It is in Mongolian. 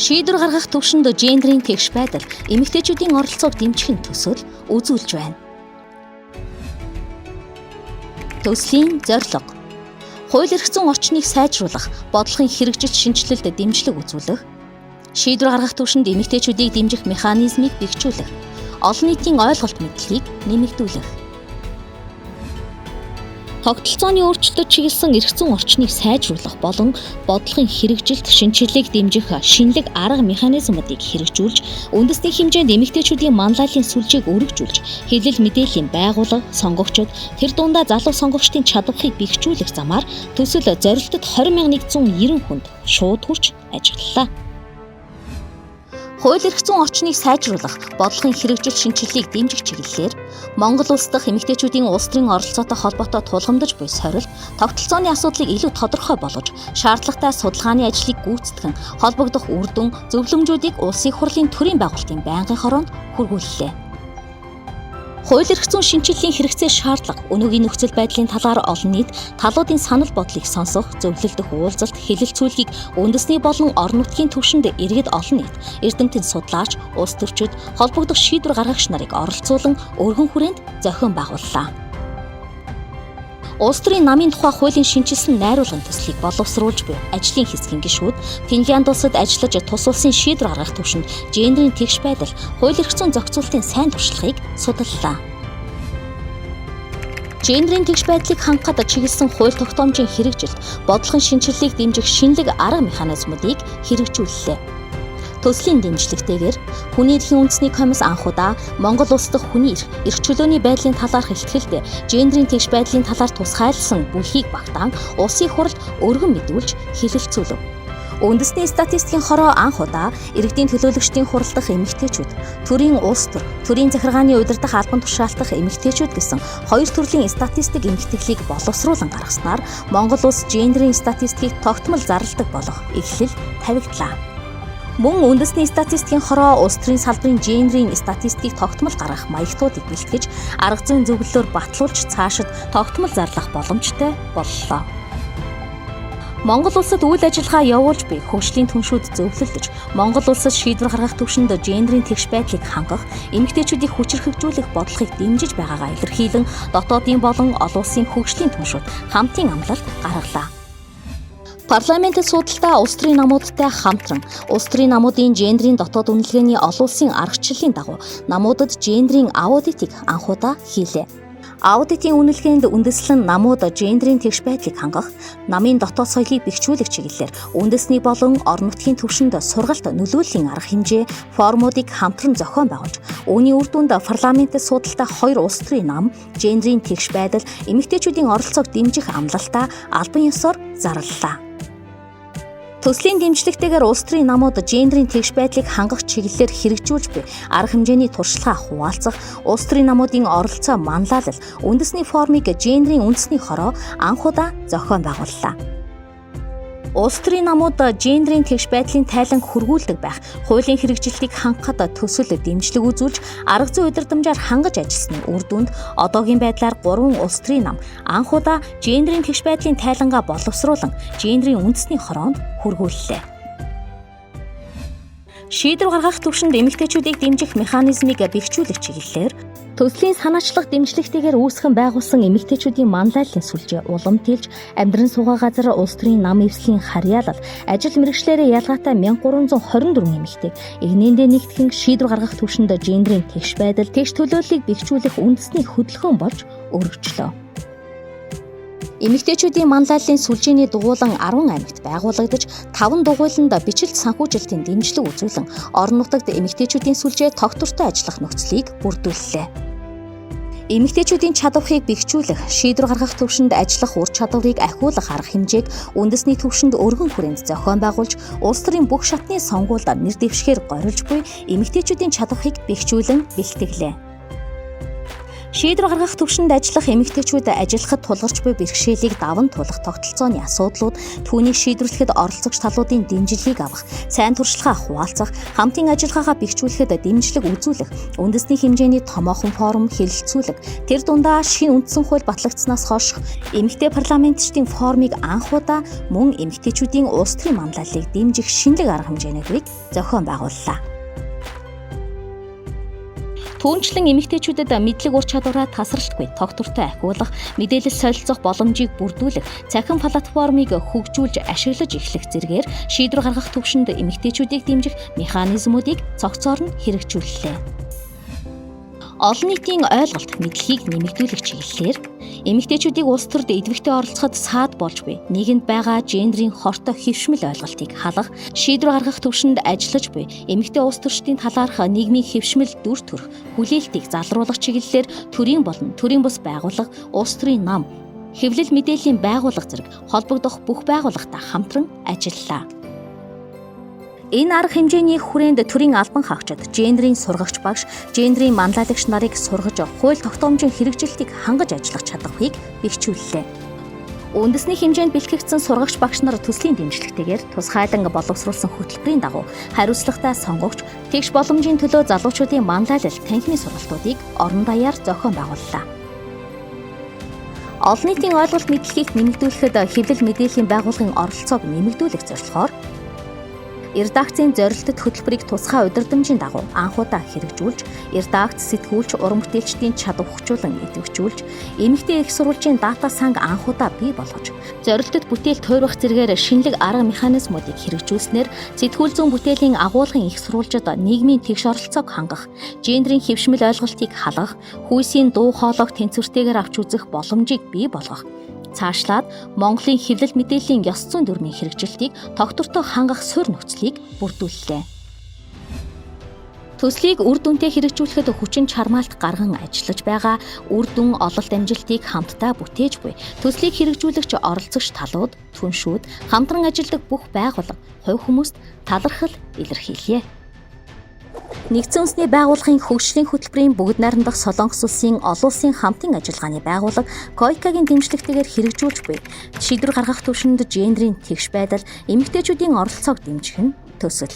Шийдвэр гаргах төвшөнд гендрийн тэгш байдал эмэгтэйчүүдийн оролцоог дэмжихийн төсөл үзүүлж байна. Төслийн зорилго: хууль эрх зүйн орчныг сайжруулах, бодлогын хэрэгжилт шинжилэлд дэмжлэг үзүүлэх, шийдвэр гаргах төвшөнд эмэгтэйчүүдийг дэмжих механизмыг бэхжүүлэх, олон нийтийн ойлголт мэдлэгийг нэмэгдүүлэх. Тогтолцооны өөрчлөлтөд чиглэсэн эрх зүйн орчныг сайжруулах болон бодлогын хэрэгжилт шинжилгээг дэмжих шинэлэг арга механизмуудыг хэрэгжүүлж, үндэсний хэмжээнд эмэгтэйчүүдийн манлайлалын сүлжээг өргөжүүлж, хэвлэл мэдээллийн байгууллага, сонгогчид тэр дундаа залуу сонгогчдын чадварыг бэхжүүлэх замаар төсөл зорилтод 20,190 хүнд шууд хүрч ажиллалаа. Хууль эрх зүйн орчныг сайжруулах, бодлогын хэрэгжилт шинжилгээг дэмжих чиглэлээр Монгол улс дахь эмэгтэйчүүдийн улс төрийн оролцоотой холбоотой тулгамдж буй сорилт, тогтолцооны асуудлыг илүү тодорхой болгож, шаардлагатай судалгааны ажлыг гүйцэтгэн, холбогдох үр дүн, зөвлөмжүүдийг улсын хурлын төрийн байгуулалтын байнгын хороонд хүргүүллээ. Хууль эрх зүйн шинжилгээний хэрэгцээ шаардлага, өнөөгийн нөхцөл байдлын талаар олон нийт талуудын санал бодлыг сонсох, зөвлөлдөх уулзалт, хэлэлцүүлгийг үндэсний болон орон нутгийн түвшинд иргэд олон нийт, эрдэмтэн судлаач, улс төрчид, холбогдох шийдвэр гаргагч нарыг оролцуулан өргөн хүрээнд зохион байгууллаа. Улс төрийн намын тухай хуулийн шинжилсэн найруулгын төслийг боловсруулж буй ажлын хэсгийн гишүүд Финлянд улсад ажиллаж тус улсын шийдвэр гаргах түвшинд гендрийн тэгш байдал, хууль эрх зүйн зохицуулалтын сайн туршлагыг судаллаа. Гендрийн тэгш байдлыг хангахад чиглэсэн хууль тогтоомжийн хэрэгжилт, бодлогын шинжилгээг дэмжих шинэлэг арга механизмуудыг хэрэгжүүллээ. Төслийн дэмжлэгтэйгээр хүний эрхийн үндэсний комисс анхудаа Монгол улс дахь хүний эрх чөлөөний байдлын талаарх ихтгэлд гендрийн тэгш байдлын талаар тусгайлсан бүхийг багтаан улсын хурлд өргөн мэдүүлж хэлэлцүүлв. Үндэсний статистикийн хороо анхудаа иргэдийн төлөөлөгчдийн хурал дахь эмэгтэйчүүд, төрийн улс төр, төрийн захиргааны удирдах албан тушаалтах эмэгтэйчүүд гэсэн хоёр төрлийн статистик эмгэтгэлийг боловсруулан гаргаснаар Монгол улс гендрийн статистикийг тогтмол зарладаг болох эхлэл тавигдлаа. Мөн үндэсний статистикийн хороо улс төрийн салбарын гендрийн статистикийг тогтмол гаргах маягтуудыг бэлтгэж, арга зүйн зөвлөлөөр батлуулж цаашид тогтмол зарлах боломжтой боллоо. Монгол улсад үйл ажиллагаа явуулж буй хөгжлийн түншүүд зөвлөлдөж, Монгол улсад шийдвэр гаргах түвшинд гендрийн тэгш байдлыг хангах, эмэгтэйчүүдийг хүчирхэгжүүлэх бодлогыг дэмжиж байгаагаа илэрхийлэн дотоодын болон олон улсын хөгжлийн түншүүд хамтын амлалт гаргалаа. Парламентд судалтаа улс төрийн намуудтай хамтран улс төрийн намуудын гендрийн дотоод үнэлгээний олон улсын аргачлалын дагуу намуудад гендрийн аудитыг анхудаа хийлээ. Аудитын үнэлгээнд үндэслэн намууд гендрийн тэгш байдлыг хангах, намын дотоод соёлыг бэхжүүлэх чиглэлээр үндэсний болон орон нутгийн түвшинд сургалт нөлөөллийн арга хэмжээ, формуудыг хамтран зохион байгуулж, үүний үр дүнд парламентд судалтаа 2 улс төрийн нам гендрийн тэгш байдал, эмэгтэйчүүдийн оролцоог дэмжих амлалтаа албан ёсоор зарлалаа. Төслийн дэмжлэгтэйгээр улс төрийн намууд гендрийн тэгш байдлыг хангах чиглэлээр хэрэгжүүлж буй арга хэмжээний туршлагаа хуваалцах, улс төрийн намуудын оролцоо манлайлал, үндэсний формыг гендрийн үндэсний хороо анхудаа зохион байгууллаа. Улс төрийн намууд гендрийн тэгш байдлын тайлан хөргүүлдэг байх, хуулийн хэрэгжилтийг хангахад төсөл дэмжлэг үзүүлж, арга зүйн удирдамжаар хангаж ажилласны үр дүнд одоогийн байдлаар 3 улс төрийн нам анхудаа гендрийн тэгш байдлын тайлангаа боловсруулан гендрийн үндэсний хороонд хөргүүллээ. Шийдвэр гаргах түвшинд эмэгтэйчүүдийг дэмжих механизмыг бэхжүүлэх чиглэлээр төслийн санаачлах дэмжлэгтэйгээр үүсгэн байгуулсан эмэгтэйчүүдийн манлайлалын сүлжээ улам тэлж, амьдран суугаа газар улс төрийн нам эвслийн харьяалал, ажил мэргэжлээрээ ялгаатай 1324 эмэгтэйг игнэндээ нэгтгэн шийдвэр гаргах түвшинд гендрийн тэгш байдал, тэгш төлөөллийг бэхжүүлэх үндэсний хөдөлгөөн болж өргөжлөө. Эмэгтэйчүүдийн манлайлалын сүлжээний дугуйлан 10 аймагт байгуулагдаж, 5 дугуйланд бичлэлт санхүүжилтийн дэмжлэг үзүүлэн, орон нутагт эмэгтэйчүүдийн сүлжээ тогтвортой ажиллах нөхцөлийг бүрдүүллээ. Эмэгтэйчүүдийн чадварыг бэхжүүлэх, шийдвэр гаргах түвшинд ажиллах ур чадварыг ахиулах арга хэмжээг үндэсний түвшинд өргөн хүрээнд зохион байгуулж, улс төрийн бүх шатны сонгуульд нэр дэвшгээр горилж буй эмэгтэйчүүдийн чадварыг бэхжүүлэн бэлтгэлээ. Шийдвэр гаргах төвшөнд ажиллах эмэгтэйчүүд ажиллахад тулгарч буй бэрхшээлийг даван туулах тогтолцооны асуудлууд, түүнийг шийдвэрлэхэд оролцогч талуудын дэмжлэгийг авах, сайн туршлагаа хуваалцах, хамтын ажиллагаагаа бэхжүүлэхэд дэмжлэг үзүүлэх, үндэсний хэмжээний томоохон форум хэлэлцүүлэг, тэр дундаа шинэ үндсэн хууль батлагдсанаас хойш эмэгтэй парламентчдын форумыг анх удаа мөн эмэгтэйчүүдийн улс төрийн манлайлалыг дэмжих шинэлэг арга хэмжээнүүдийг зохион байгууллаа. Түүнчлэн эмэгтэйчүүдэд мэдлэг ур чадвараа тасралтгүй тогтвортой ахиулах, мэдээлэл солилцох боломжийг бүрдүүлэх, цахим платформыг хөгжүүлж ашиглаж эхлэх зэргээр шийдвэр гаргах төвшөнд эмэгтэйчүүдийг дэмжих механизмуудыг цогцоор нь хэрэгжүүллээ. Олон нийтийн ойлголт, мэдлэгийг нэмэгдүүлэх чиглэлээр эмэгтэйчүүдийг улс төрд идэвхтэй оролцоход саад болж буй нийгэмд байгаа гендерийн хортой хэвшмэл ойлголтыг халах, шийдвэр гаргах төвшөнд ажиллаж буй эмэгтэй улс төрчдийн талаарх нийгмийн хэвшмэл дүр төрх, хүлээлтийг залруулах чиглэлээр төрийн болон төрийн бус байгууллага, улс төрийн нам, хэвлэл мэдээллийн байгууллага зэрэг холбогдох бүх байгууллагатай хамтран ажиллалаа. Энэ арга хэмжээний хүрээнд төрийн албан хаагчид, гендерийн сургагч багш, гендерийн манлайлагч нарыг сургаж, хууль тогтоомжийн хэрэгжилтийг хангаж ажиллах чадварыг бэхжүүллээ. Үндэсний хэмжээнд бэлтгэгдсэн сургагч багш нар төслийн дэмжлэгтэйгээр тусгайлан боловсруулсан хөтөлбөрийн дагуу хариуцлагатай сонгогч, тэгш боломжийн төлөө залуучуудын манлайлал танхимын сургалтуудыг орон даяар зохион байгууллаа. Олон нийтийн ойлголт мэдлэгийг нэмэгдүүлэхэд хэвлэл мэдээллийн байгууллагын оролцоог нэмэгдүүлэх зорилгоор редакцийн зорилттой хөтөлбөрийг тусгай удирдамжийн дагуу анх удаа хэрэгжүүлж, редакц, сэтгүүлч, уран бүтээлчдийн чадвар хөгжүүлэн идэвхжүүлж, эмэгтэй их сурвалжийн дата санг анх удаа бий болгож, зорилттой бүтээл тойрох зэргээр шинэлэг арга механизмуудыг хэрэгжүүлснээр сэтгүүл зүүн бүтээлийн агуулгын их сурвалжид нийгмийн тэгш оролцоог хангах, гендерийн хэвшмэл ойлголтыг халах, хүйсийн дуу хоолойг тэнцвэртэйгээр авч үзэх боломжийг бий болгох, цаашлаад Монголын хэвлэл мэдээллийн ёс зүйн дүрмийн хэрэгжилтийг тогтвортой хангах суурь нөхцөлийг бүрдүүллээ. Төслийг үр дүнтэй хэрэгжүүлэхэд хүчин чармаалт гарган ажиллаж байгаа үр дүн ололт амжилтыг хамтдаа бүтээж буй төслийг хэрэгжүүлэгч оролцогч талууд, түншүүд, хамтран ажилладаг бүх байгууллага, хувь хүмүүст талархал илэрхийлье. Нэгдсэн үндэсний байгууллагын хөгжлийн хөтөлбөрийн бүгд найрамдах Солонгос улсын олон улсын хамтын ажиллагааны байгууллага КОИКАгийн дэмжлэгтэйгээр хэрэгжүүлж буй шийдвэр гаргах төвшөнд гендерийн тэгш байдал, эмэгтэйчүүдийн оролцоог дэмжих нь төсөл.